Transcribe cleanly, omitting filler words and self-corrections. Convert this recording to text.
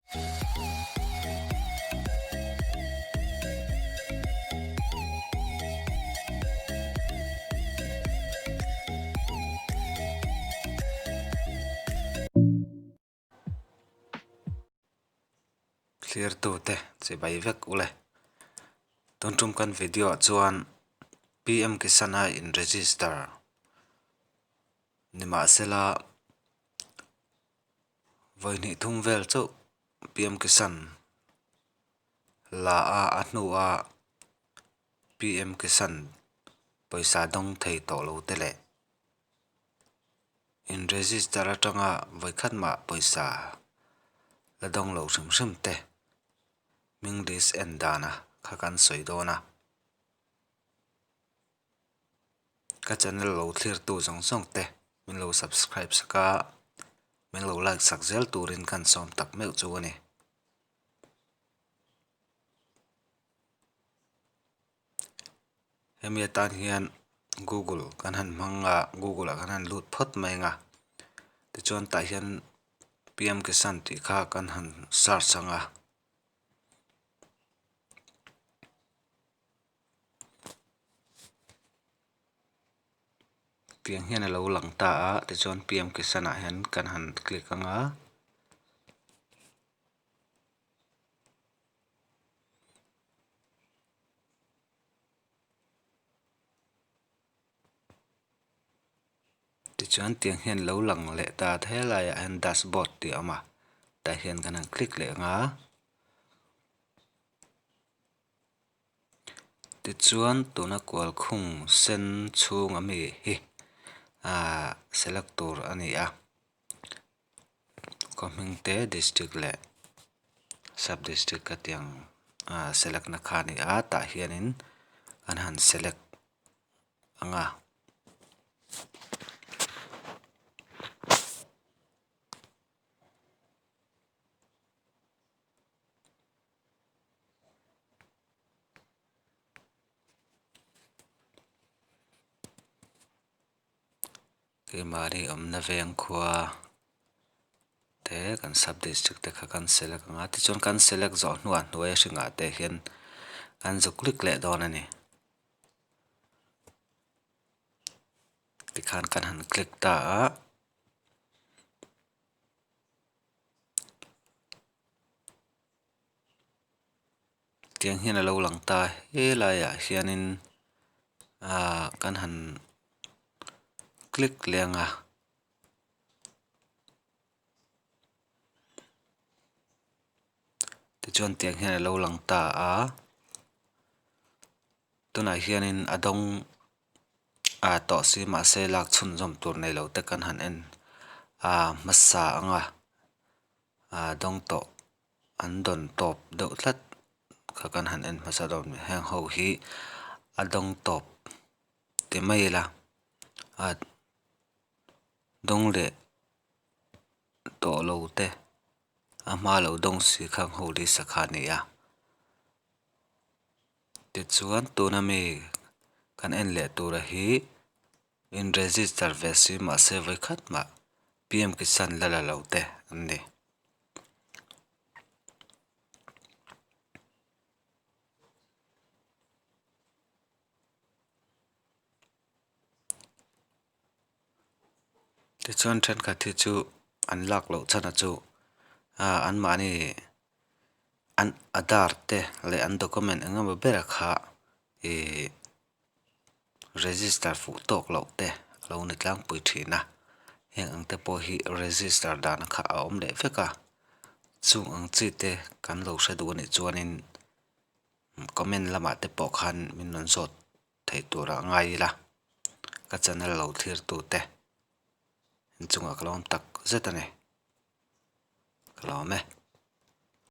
clear tu te che bai vek ule ton tum kan video chuan PM Kisana in register nima sela voini thum vel chu PM Kisan la a anu a PM Kisan paisa dong thei to lo tele in register atanga voikhat ma paisa la dong lo sim sim te ming dis endana khakan soidona ka channel lo clear tu jong jong te min lo subscribe saka min lo like sakzel turin kan som tak meu chu ani hemi tan hian Google kan han manga Google kan han lut phot mai nga ti chuan ta hian PM Kisan ti kha kan han search anga tiang hian lo lang ta a ti chuan PM Kisan a hian kan han click anga ti chuan tiang hian lo lang le ta thelai a hian dashboard ti ama ta hian kan han click le anga ti chuan tuna kwal khung sen chung ami hi select tur ani a coming te district le sub district ka tiang select na khani a ta hianin kan han select anga ke mari omna veng khwa te kan sub district te kha kan select anga ti chuan kan select zo hnuai hnuai hringa te hian kan zo click le don ani ti khan kan han click ta a tiang hian lo lang ta helai a hianin kan han click lenga ti chuan tiang hian lo lang ta a tunah hianin adong to si ma se lak chhun jom tur nei lo te kan han en masa anga dong to an don top deuh thlat kha kan han en masa dom heng ho hi adong top ti mai la dong le to lo te ma lo dong si khang ho li sakha ni a ti chuan tuna mi kan en le tura hi in register ve si ma se vai khat ma PM Kisan la lo te ani ti chuan then kha thi chu an lak lo chana chu an mani an Aadhaar te le an document engemaw bera kha register fu tok lo te lo ni tlang pui thina heng ang te po hi register dan kha a om le veka chung ang chi te kan lo hre du ni chuanin comment lama te po khan min non zot thei tura ngai la ka channel lo thlir tu te chunga kalom tak zetane kalome